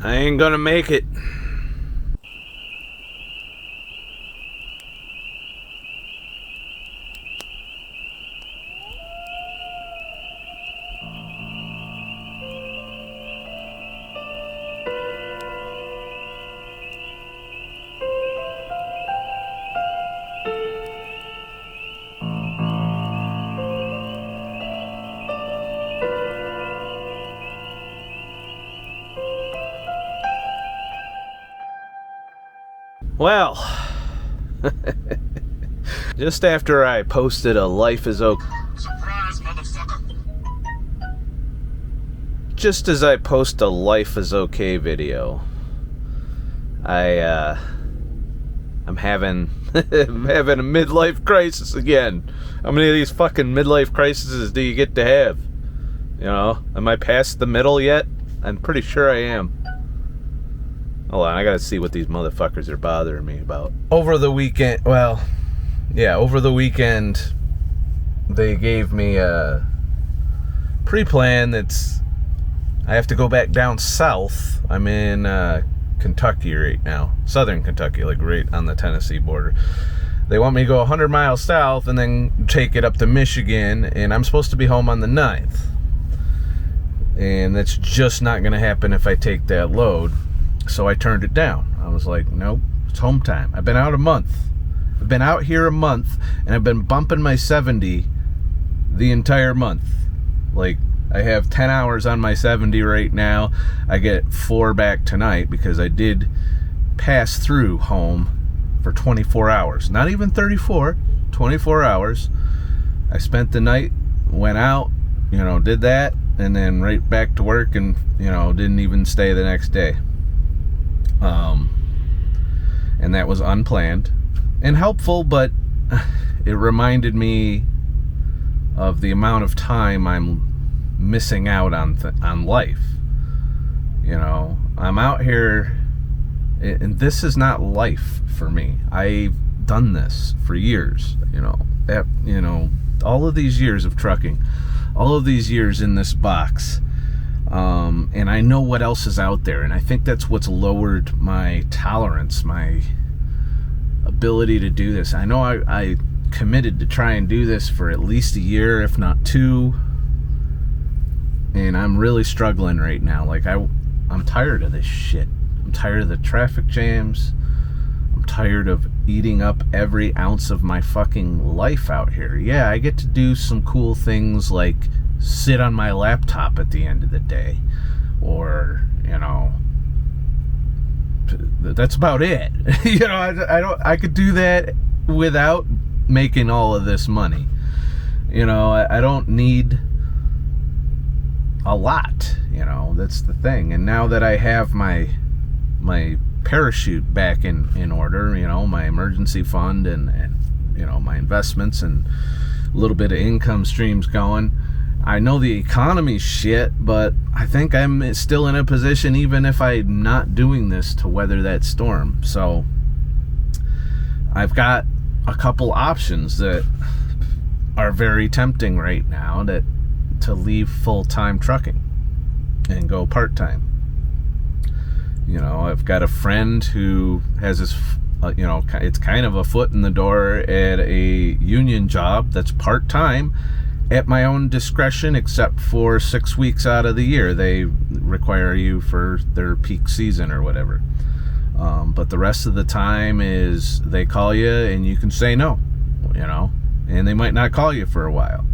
I ain't gonna make it. Well, just after I posted a Life is Okay... Surprise, motherfucker! Just as I post a Life is Okay video, I'm having I'm having a midlife crisis again. How many of these fucking midlife crises do you get to have? You know, am I past the middle yet? I'm pretty sure I am. Hold on, I gotta see what these motherfuckers are bothering me about. Over the weekend, they gave me a pre-plan that's... I have to go back down south. I'm in Kentucky right now. Southern Kentucky, like right on the Tennessee border. They want me to go 100 miles south and then take it up to Michigan, and I'm supposed to be home on the 9th. And that's just not gonna happen if I take that load. So I turned it down. I was like, nope, it's home time. I've been out a month. I've been out here a month, and I've been bumping my 70 the entire month. Like, I have 10 hours on my 70 right now. I get 4 back tonight because I did pass through home for 24 hours. Not even 34, 24 hours. I spent the night, went out, did that, and then right back to work and, didn't even stay the next day. And that was unplanned and helpful, but it reminded me of the amount of time I'm missing out on life. I'm out here, and this is not life for me. I've done this for years, all of these years of trucking, all of these years in this box. And I know what else is out there, and I think that's what's lowered my tolerance, my ability to do this. I know I committed to try and do this for at least a year, if not 2, and I'm really struggling right now. Like, I'm tired of this shit. I'm tired of the traffic jams. I'm tired of eating up every ounce of my fucking life out here. Yeah, I get to do some cool things like sit on my laptop at the end of the day, or that's about it. I could do that without making all of this money. I don't need a lot. That's the thing. And now that I have my parachute back in order, my emergency fund and my investments and a little bit of income streams going, I know the economy's shit, but I think I'm still in a position, even if I'm not doing this, to weather that storm. So I've got a couple options that are very tempting right now, to leave full-time trucking and go part-time. I've got a friend who has his, it's kind of a foot in the door at a union job that's part-time, at my own discretion, except for 6 weeks out of the year. They require you for their peak season or whatever. But the rest of the time is they call you and you can say no, and they might not call you for a while.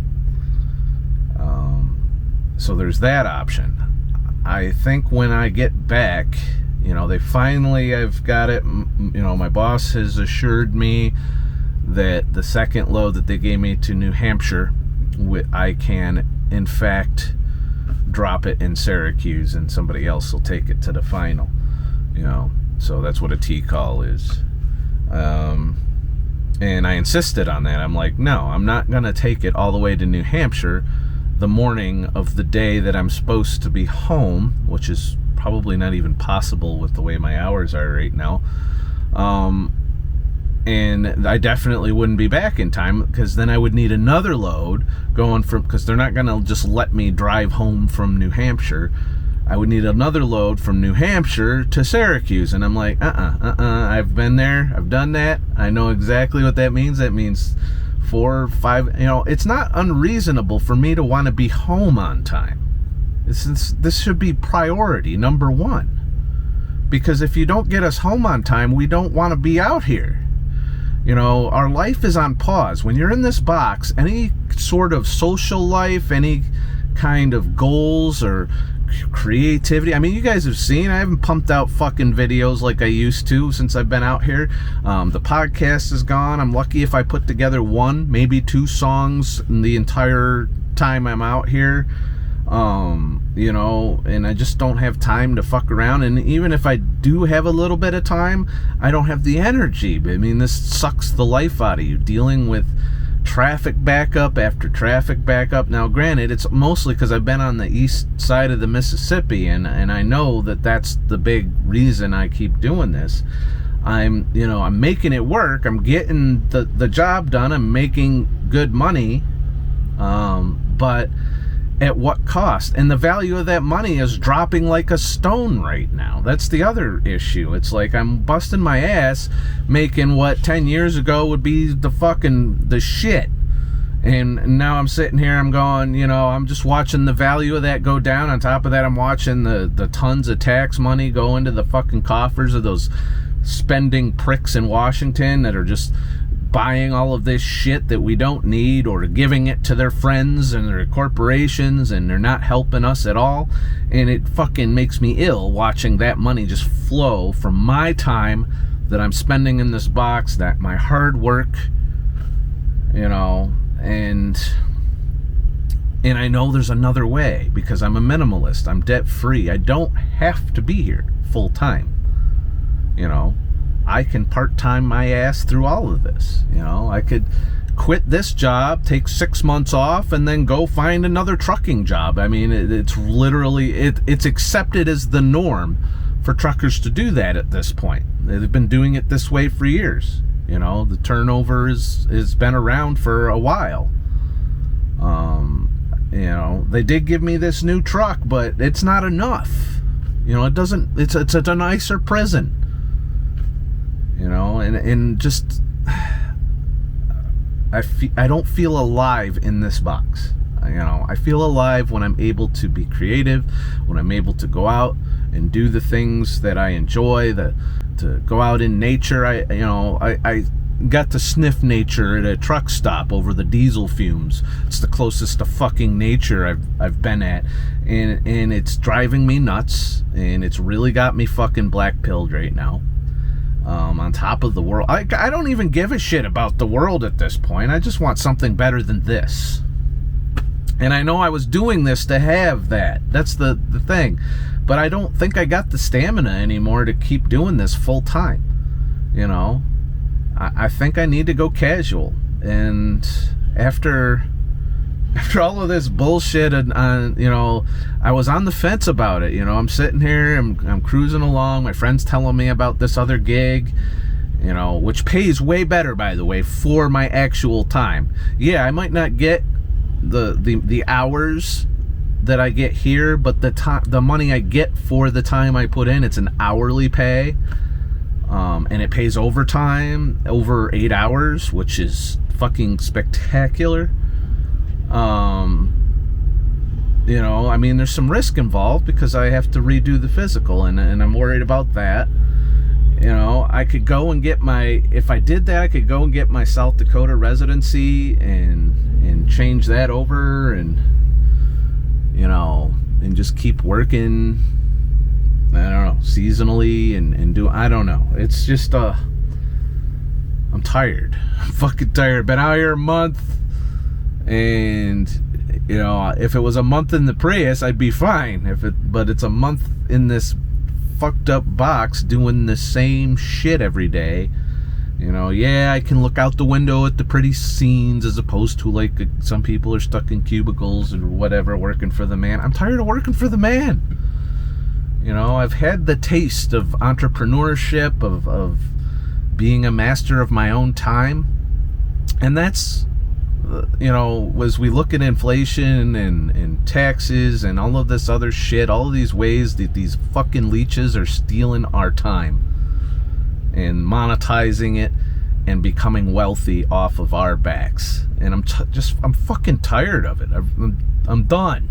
So there's that option. I think when I get back, I've got it, my boss has assured me that the second load that they gave me to New Hampshire, I can in fact drop it in Syracuse and somebody else will take it to the final. So that's what a T-call is. And I insisted on that. I'm like, no, I'm not gonna take it all the way to New Hampshire the morning of the day that I'm supposed to be home, which is probably not even possible with the way my hours are right now. And I definitely wouldn't be back in time, because then I would need another load going from, because they're not going to just let me drive home from New Hampshire. I would need another load from New Hampshire to Syracuse. And I'm like, I've been there. I've done that. I know exactly what that means. That means 4 or 5, it's not unreasonable for me to want to be home on time. This should be priority number 1. Because if you don't get us home on time, we don't want to be out here. Our life is on pause. When you're in this box, any sort of social life, any kind of goals or creativity. I mean, you guys have seen, I haven't pumped out fucking videos like I used to since I've been out here. The podcast is gone. I'm lucky if I put together 1, maybe 2 songs in the entire time I'm out here. And I just don't have time to fuck around. And even if I do have a little bit of time, I don't have the energy. I mean, this sucks the life out of you, dealing with traffic backup after traffic backup. Now, granted, it's mostly because I've been on the east side of the Mississippi, and I know that that's the big reason I keep doing this. I'm making it work. I'm getting the job done. I'm making good money, but at what cost? And the value of that money is dropping like a stone right now. That's the other issue. It's like I'm busting my ass making what 10 years ago would be the shit. And now I'm sitting here, I'm going, I'm just watching the value of that go down. On top of that, I'm watching the tons of tax money go into the fucking coffers of those spending pricks in Washington that are just buying all of this shit that we don't need, or giving it to their friends and their corporations, and they're not helping us at all. And it fucking makes me ill watching that money just flow from my time that I'm spending in this box, that my hard work, and I know there's another way because I'm a minimalist. I'm debt free. I don't have to be here full time. I can part-time my ass through all of this. I could quit this job, take 6 months off, and then go find another trucking job. I mean, it's literally, it's accepted as the norm for truckers to do that at this point. They've been doing it this way for years. The turnover has been around for a while. They did give me this new truck, but it's not enough. It doesn't, it's a nicer prison. And just I don't feel alive in this box. I feel alive when I'm able to be creative, when I'm able to go out and do the things that I enjoy, to go out in nature. I got to sniff nature at a truck stop over the diesel fumes. It's the closest to fucking nature I've been at, and it's driving me nuts, and it's really got me fucking black-pilled right now. On top of the world, I don't even give a shit about the world at this point. I just want something better than this. And I know I was doing this to have that. That's the thing. But I don't think I got the stamina anymore to keep doing this full time. I think I need to go casual. And after all of this bullshit, I was on the fence about it. I'm sitting here, I'm cruising along. My friend's telling me about this other gig, which pays way better, by the way, for my actual time. Yeah, I might not get the hours that I get here, but the money I get for the time I put in, it's an hourly pay, and it pays overtime over 8 hours, which is fucking spectacular. I mean, there's some risk involved because I have to redo the physical, and I'm worried about that. I could go and get if I did that, I could go and get my South Dakota residency and change that over, and and just keep working, I don't know, seasonally and do, I don't know. It's just, I'm tired. I'm fucking tired. Been out here a month, and if it was a month in the Prius, I'd be fine. But it's a month in this fucked up box doing the same shit every day. I can look out the window at the pretty scenes as opposed to like some people are stuck in cubicles or whatever working for the man. I'm tired of working for the man. I've had the taste of entrepreneurship, of being a master of my own time, and that's as we look at inflation and taxes and all of this other shit, all of these ways that these fucking leeches are stealing our time and monetizing it and becoming wealthy off of our backs. And I'm fucking tired of it. I'm done.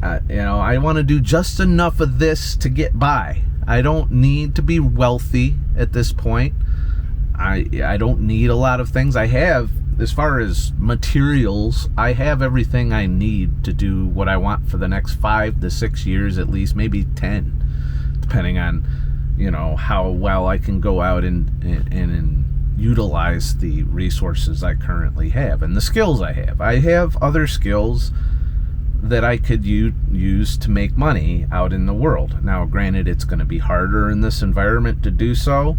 I want to do just enough of this to get by. I don't need to be wealthy at this point. I don't need a lot of things. I have, as far as materials, I have everything I need to do what I want for the next 5 to 6 years at least, maybe 10, depending on, how well I can go out and utilize the resources I currently have and the skills I have. I have other skills that I could use to make money out in the world. Now, granted, it's going to be harder in this environment to do so.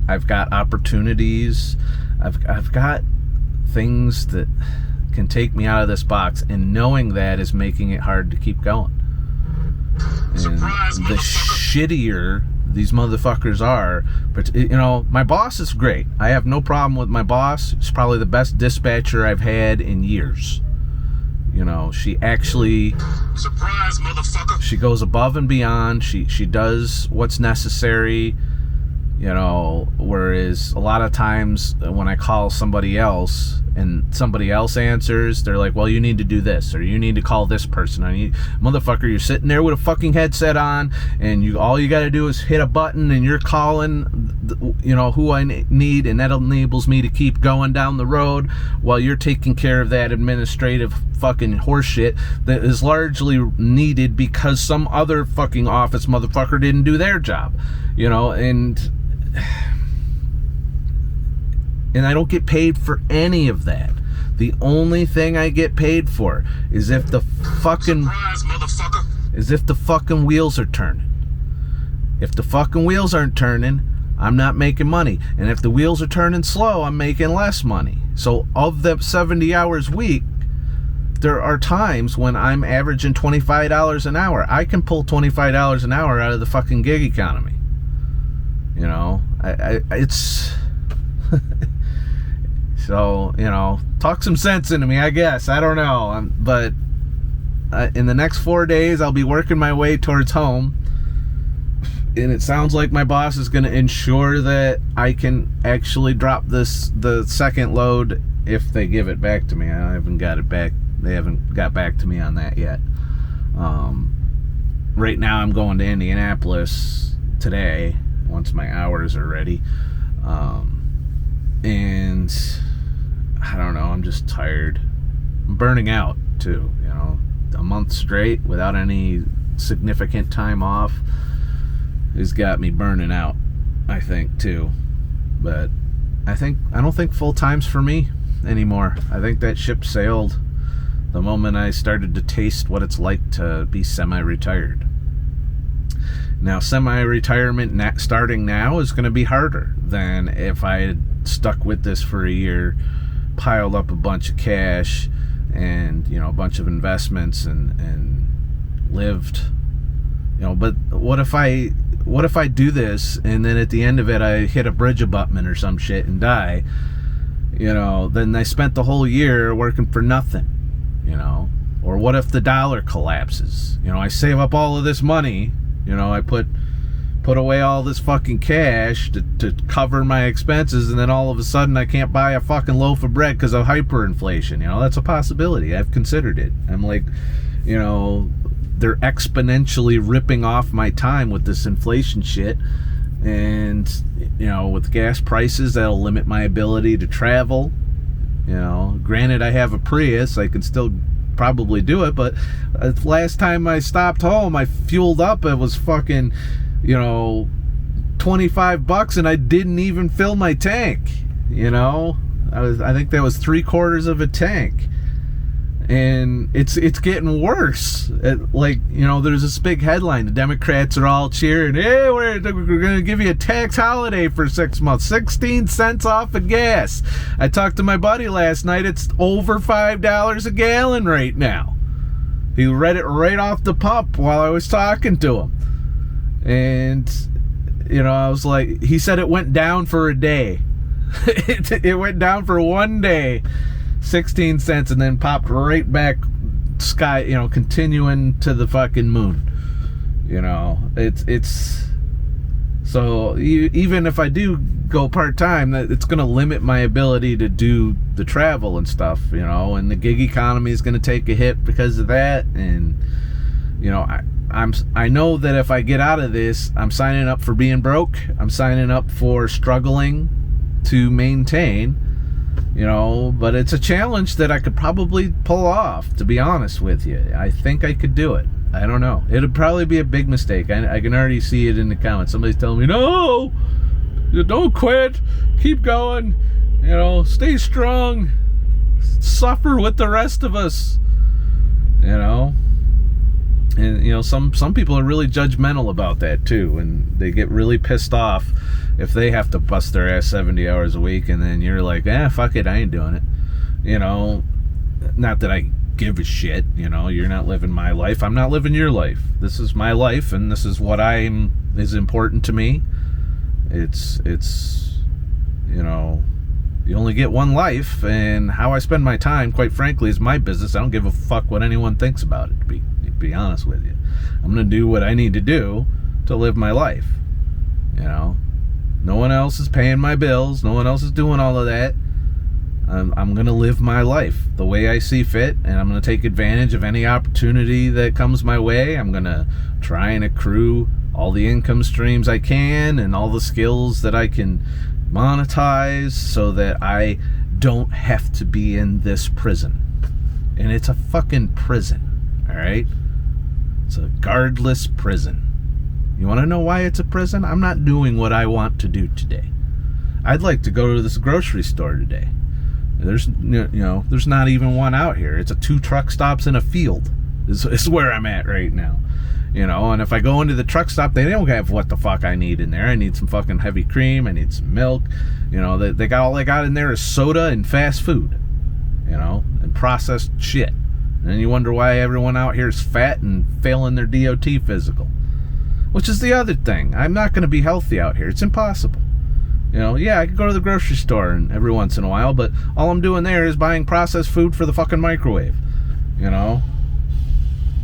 I've got opportunities. I've got things that can take me out of this box, and knowing that is making it hard to keep going. And Surprise, the shittier these motherfuckers are, but my boss is great. I have no problem with my boss. She's probably the best dispatcher I've had in years. She actually, surprise, motherfucker. she goes above and beyond. She does what's necessary. Whereas a lot of times when I call somebody else and somebody else answers, they're like, well, you need to do this, or you need to call this person. Motherfucker, you're sitting there with a fucking headset on, and all you got to do is hit a button, and you're calling, who I need, and that enables me to keep going down the road while you're taking care of that administrative fucking horseshit that is largely needed because some other fucking office motherfucker didn't do their job, and I don't get paid for any of that. The only thing I get paid for is if the fucking Surprise, motherfucker. wheels are turning. If the fucking wheels aren't turning, I'm not making money. And if the wheels are turning slow, I'm making less money. So of the 70 hours a week, there are times when I'm averaging $25 an hour. I can pull $25 an hour out of the fucking gig economy. It's so, talk some sense into me, I guess. I don't know. But in the next 4 days, I'll be working my way towards home. And it sounds like my boss is going to ensure that I can actually drop the second load if they give it back to me. I haven't got it back. They haven't got back to me on that yet. Right now, I'm going to Indianapolis today once my hours are ready. And I don't know, I'm just tired. I'm burning out too, a month straight without any significant time off has got me burning out, I think, too. But I don't think full time's for me anymore. I think that ship sailed the moment I started to taste what it's like to be semi-retired. Now, semi-retirement starting now is going to be harder than if I had stuck with this for a year, piled up a bunch of cash and, a bunch of investments and lived, but what if I do this and then at the end of it I hit a bridge abutment or some shit and die? Then I spent the whole year working for nothing, or what if the dollar collapses? I save up all of this money. I put away all this fucking cash to cover my expenses, and then all of a sudden I can't buy a fucking loaf of bread because of hyperinflation. That's a possibility. I've considered it. I'm like, they're exponentially ripping off my time with this inflation shit. And, with gas prices, that'll limit my ability to travel. Granted, I have a Prius. I can still probably do it, but last time I stopped home, I fueled up. It was fucking, $25, and I didn't even fill my tank. I think that was 3/4 of a tank, and it's getting worse. There's this big headline: the Democrats are all cheering, "Hey, we're gonna give you a tax holiday for 6 months, 16 cents off of gas." I talked to my buddy last night. It's over $5 a gallon right now. He read it right off the pump while I was talking to him, and I was like, he said it went down for a day. It went down for one day, 16 cents, and then popped right back sky, continuing to the fucking moon. It's so even if I do go part-time, it's going to limit my ability to do the travel and stuff, and the gig economy is going to take a hit because of that. And I know that if I get out of this, I'm signing up for being broke. I'm signing up for struggling to maintain, but it's a challenge that I could probably pull off, to be honest with you. I think I could do it. I don't know. It'll probably be a big mistake. I can already see it in the comments. Somebody's telling me, no, don't quit. Keep going. Stay strong. Suffer with the rest of us. And, some people are really judgmental about that, too. And they get really pissed off if they have to bust their ass 70 hours a week. And then you're like, fuck it, I ain't doing it. Not that I give a shit. You're not living my life. I'm not living your life. This is my life, and this is what is important to me. It's you only get one life, and how I spend my time, quite frankly, is my business. I don't give a fuck what anyone thinks about it, to be honest with you. I'm gonna do what I need to do to live my life. No one else is paying my bills. No one else is doing all of that. I'm going to live my life the way I see fit, and I'm going to take advantage of any opportunity that comes my way. I'm going to try and accrue all the income streams I can and all the skills that I can monetize so that I don't have to be in this prison. And it's a fucking prison, all right? It's a guardless prison. You want to know why it's a prison? I'm not doing what I want to do today. I'd like to go to this grocery store today. There's not even one out here. It's 2 truck stops in a field is where I'm at right now. And if I go into the truck stop, they don't have what the fuck I need in there. I need some fucking heavy cream. I need some milk. They got all they got in there is soda and fast food, and processed shit. And then you wonder why everyone out here is fat and failing their DOT physical, which is the other thing. I'm not going to be healthy out here. It's impossible. I could go to the grocery store and every once in a while, but all I'm doing there is buying processed food for the fucking microwave.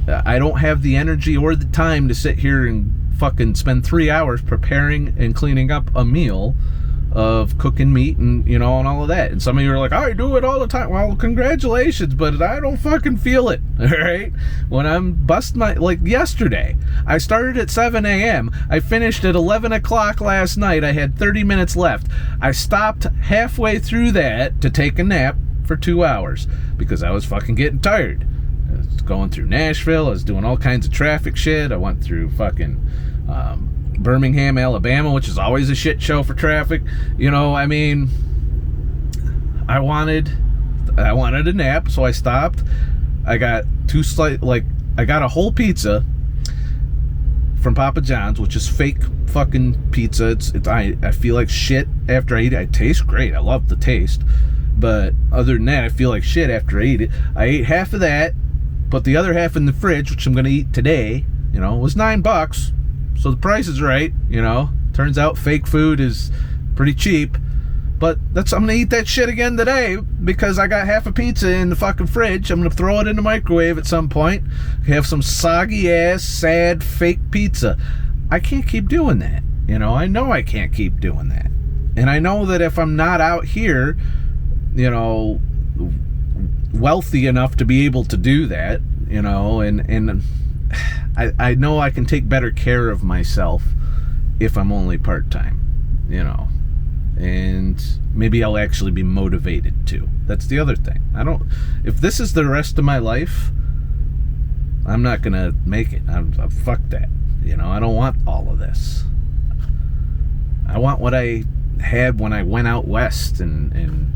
I don't have the energy or the time to sit here and fucking spend 3 hours preparing and cleaning up a meal of cooking meat and, and all of that. And some of you are like, I do it all the time. Well, congratulations, but I don't fucking feel it, all right? When I'm like yesterday, I started at 7 a.m. I finished at 11 o'clock last night. I had 30 minutes left. I stopped halfway through that to take a nap for 2 hours because I was fucking getting tired. I was going through Nashville. I was doing all kinds of traffic shit. I went through fucking Birmingham, Alabama, which is always a shit show for traffic. I wanted a nap, so I stopped. I got I got a whole pizza from Papa John's, which is fake fucking pizza. I feel like shit after I eat it. It tastes great. I love the taste. But other than that, I feel like shit after I eat it. I ate half of that, put the other half in the fridge, which I'm going to eat today. It was $9. So the price is right, Turns out fake food is pretty cheap. But I'm going to eat that shit again today because I got half a pizza in the fucking fridge. I'm going to throw it in the microwave at some point. Have some soggy-ass, sad, fake pizza. I can't keep doing that. I know I can't keep doing that. And I know that if I'm not out here, wealthy enough to be able to do that, and I know I can take better care of myself if I'm only part-time, and maybe I'll actually be motivated to. That's the other thing. If this is the rest of my life, I'm not going to make it. Fuck that. I don't want all of this. I want what I had when I went out west and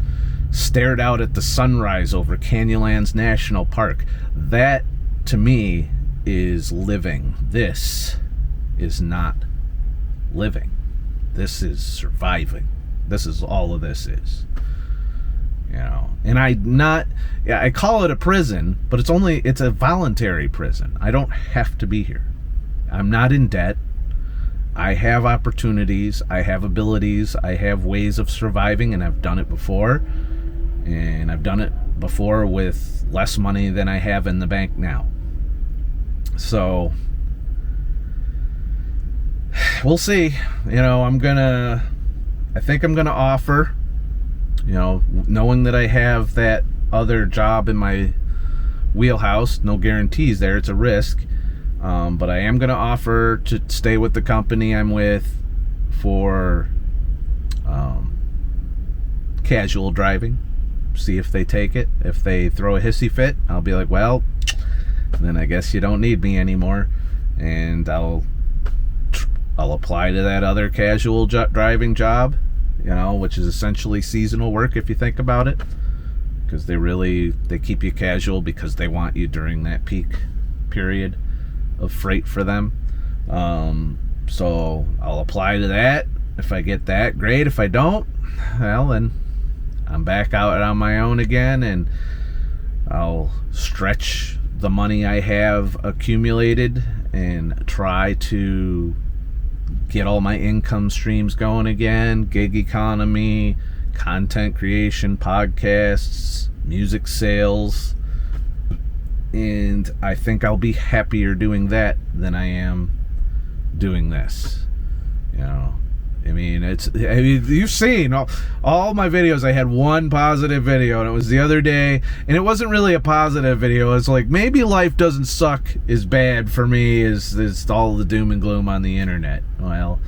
stared out at the sunrise over Canyonlands National Park. That, to me, is living. This is not living. This is surviving. This is all of this is. And I call it a prison, but it's a voluntary prison. I don't have to be here. I'm not in debt. I have opportunities, I have abilities, I have ways of surviving, and I've done it before. And I've done it before with less money than I have in the bank now. So we'll see. I think I'm gonna offer, knowing that I have that other job in my wheelhouse. No guarantees there, it's a risk. But I am gonna offer to stay with the company I'm with for casual driving. See if they take it. If they throw a hissy fit, I'll be like, well, then I guess you don't need me anymore, and I'll apply to that other casual driving job, which is essentially seasonal work if you think about it, because they keep you casual because they want you during that peak period of freight for them. So I'll apply to that. If I get that, great. If I don't, well, then I'm back out on my own again, and I'll stretch the money I have accumulated and try to get all my income streams going again. Gig economy, content creation, podcasts, music sales. And I think I'll be happier doing that than I am doing this. You've seen all my videos. I had one positive video, and it was the other day, and it wasn't really a positive video. It's like, maybe life doesn't suck as bad for me as all the doom and gloom on the internet. Well,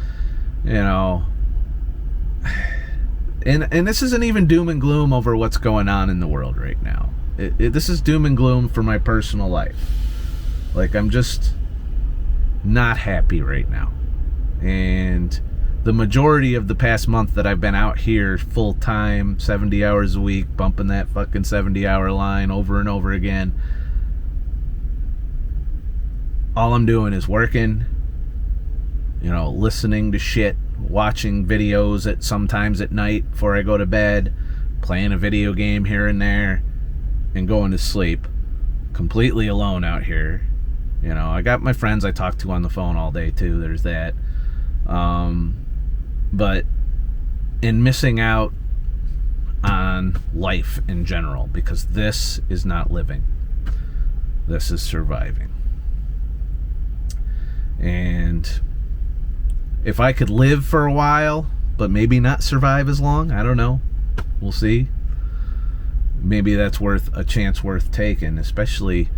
and this isn't even doom and gloom over what's going on in the world right now. This is doom and gloom for my personal life. Like, I'm just not happy right now. And the majority of the past month that I've been out here full time, 70 hours a week, bumping that fucking 70-hour line over and over again, all I'm doing is working, listening to shit, watching videos sometimes at night before I go to bed, playing a video game here and there, and going to sleep. Completely alone out here. I got my friends I talk to on the phone all day too. There's that. But in missing out on life in general, because this is not living. This is surviving. And if I could live for a while, but maybe not survive as long, I don't know. We'll see. Maybe that's worth a chance worth taking, especially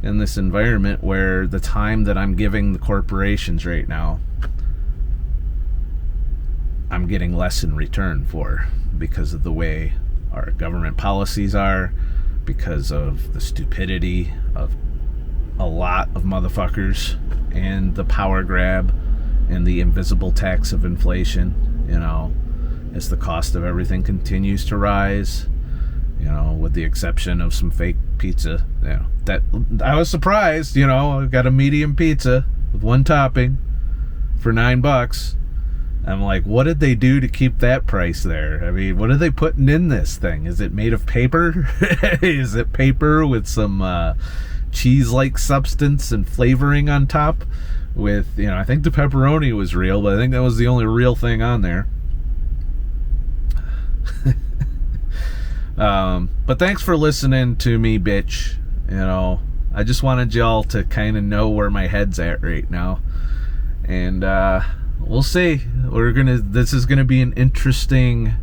in this environment where the time that I'm giving the corporations right now, I'm getting less in return for, because of the way our government policies are, because of the stupidity of a lot of motherfuckers, and the power grab and the invisible tax of inflation, as the cost of everything continues to rise, with the exception of some fake pizza. That I was surprised, I got a medium pizza with one topping for $9. I'm like, what did they do to keep that price there? I mean, what are they putting in this thing? Is it made of paper? Is it paper with some cheese-like substance and flavoring on top? With, I think the pepperoni was real, but I think that was the only real thing on there. But thanks for listening to me, bitch. I just wanted y'all to kind of know where my head's at right now. And, we'll see. This is gonna be an interesting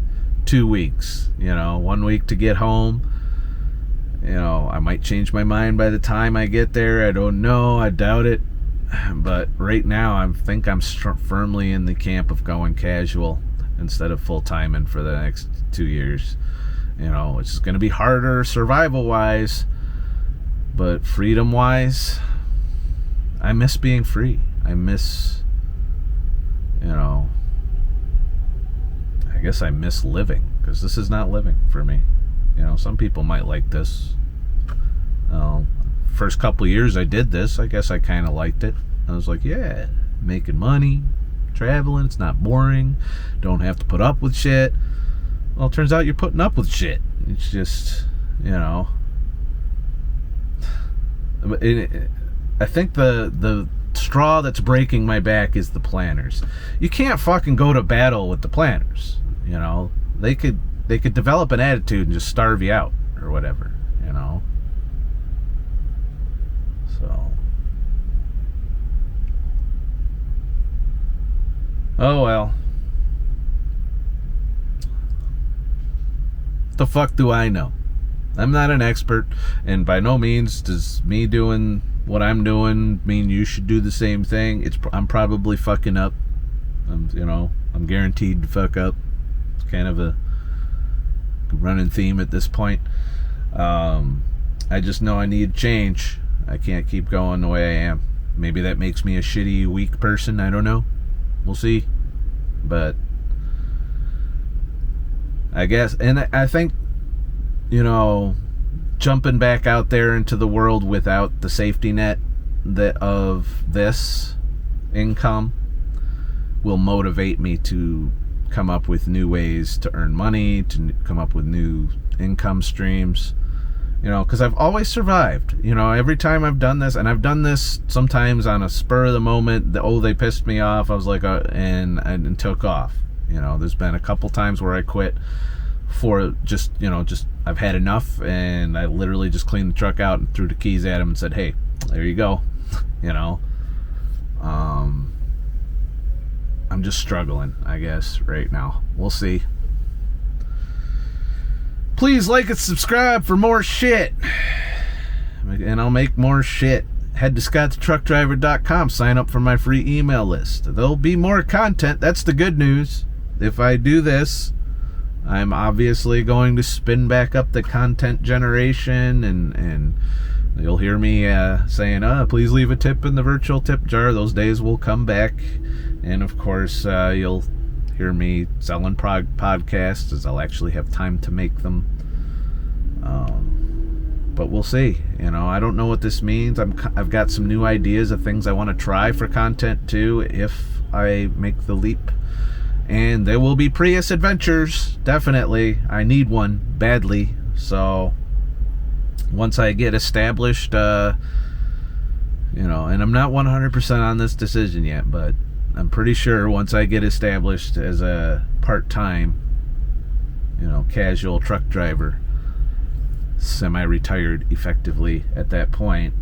2 weeks. 1 week to get home. I might change my mind by the time I get there. I don't know. I doubt it. But right now, I think I'm firmly in the camp of going casual instead of full-timing for the next 2 years. It's gonna be harder survival-wise, but freedom-wise, I miss being free. I miss. I guess I miss living, because this is not living for me. Some people might like this. First couple years I did this, I guess I kind of liked it. I was like, yeah, making money, traveling, it's not boring, don't have to put up with shit. Well, it turns out you're putting up with shit. It's just, I think the straw that's breaking my back is the planners. You can't fucking go to battle with the planners. You know, they could develop an attitude and just starve you out or whatever. You know. So. Oh well. The fuck do I know? I'm not an expert, and by no means does me doing what I'm doing mean you should do the same thing. I'm probably fucking up. I'm guaranteed to fuck up. It's kind of a running theme at this point. I just know I need change. I can't keep going the way I am. Maybe that makes me a shitty, weak person. I don't know. We'll see. But I guess, and I think, jumping back out there into the world without the safety net of this income will motivate me to come up with new ways to earn money, to come up with new income streams, because I've always survived. Every time I've done this, and I've done this sometimes on a spur of the moment, they pissed me off, I was like, and took off. There's been a couple times where I quit for just I've had enough, and I literally just cleaned the truck out and threw the keys at him and said, hey, there you go. I'm just struggling, I guess, right now. We'll see. Please like and subscribe for more shit, and I'll make more shit. Head to ScottTheTruckDriver.com, sign up for my free email list. There'll be more content. That's the good news. If I do this, I'm obviously going to spin back up the content generation, and you'll hear me saying, please leave a tip in the virtual tip jar. Those days will come back. And of course, you'll hear me selling podcasts, as I'll actually have time to make them. But we'll see. I don't know what this means. I've got some new ideas of things I want to try for content too, if I make the leap. And there will be Prius adventures, definitely. I need one badly. So once I get established, and I'm not 100% on this decision yet, but I'm pretty sure once I get established as a part-time, casual truck driver, semi-retired effectively at that point,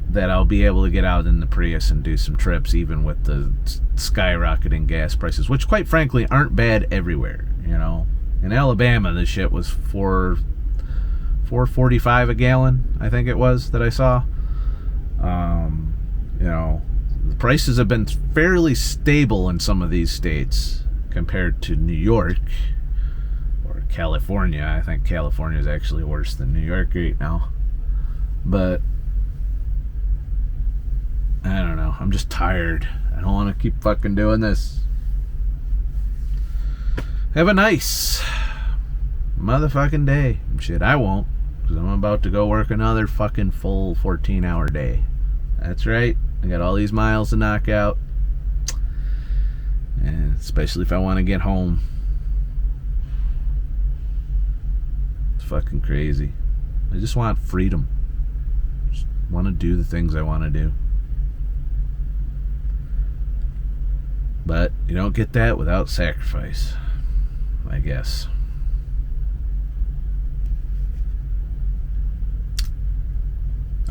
that I'll be able to get out in the Prius and do some trips, even with the skyrocketing gas prices, which quite frankly aren't bad everywhere. In Alabama, this shit was $4.45 a gallon, I think it was, that I saw. The prices have been fairly stable in some of these states compared to New York or California. I think California is actually worse than New York right now. But I don't know. I'm just tired. I don't want to keep fucking doing this. Have a nice motherfucking day. Shit, I won't, because I'm about to go work another fucking full 14-hour day. That's right. I got all these miles to knock out. And especially if I want to get home. It's fucking crazy. I just want freedom. Just want to do the things I want to do. But you don't get that without sacrifice, I guess.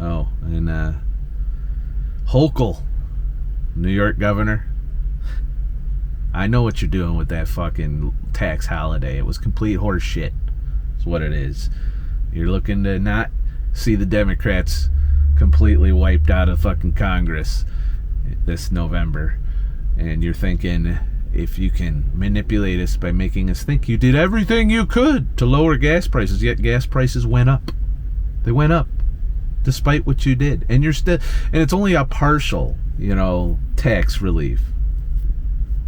Oh, and Hochul, New York governor, I know what you're doing with that fucking tax holiday. It was complete horse shit. That's what it is. You're looking to not see the Democrats completely wiped out of fucking Congress this November. And you're thinking, if you can manipulate us by making us think you did everything you could to lower gas prices, yet gas prices went up. They went up despite what you did. And you're still, and it's only a partial, tax relief.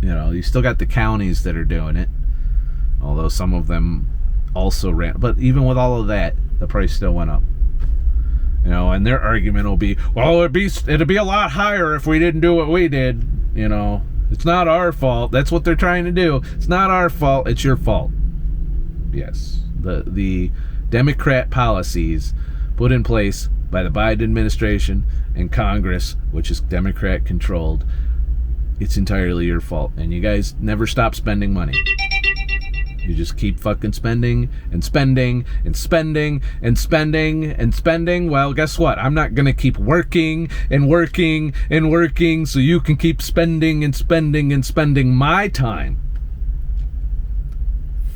You still got the counties that are doing it, although some of them also ran. But even with all of that, the price still went up. And their argument will be, well, it'd be a lot higher if we didn't do what we did. It's not our fault. That's what they're trying to do. It's not our fault. It's your fault. Yes, the Democrat policies put in place by the Biden administration and Congress, which is Democrat controlled. It's entirely your fault. And you guys never stop spending money. You just keep fucking spending and spending and spending and spending and spending. Well, guess what? I'm not going to keep working and working and working so you can keep spending and spending and spending my time.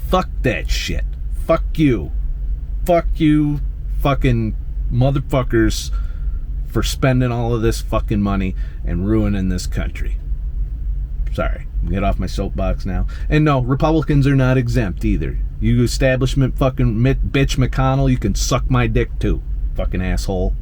Fuck that shit. Fuck you. Fuck you fucking motherfuckers for spending all of this fucking money and ruining this country. Sorry, get off my soapbox now. And no, Republicans are not exempt either. You establishment fucking bitch McConnell, you can suck my dick too, fucking asshole.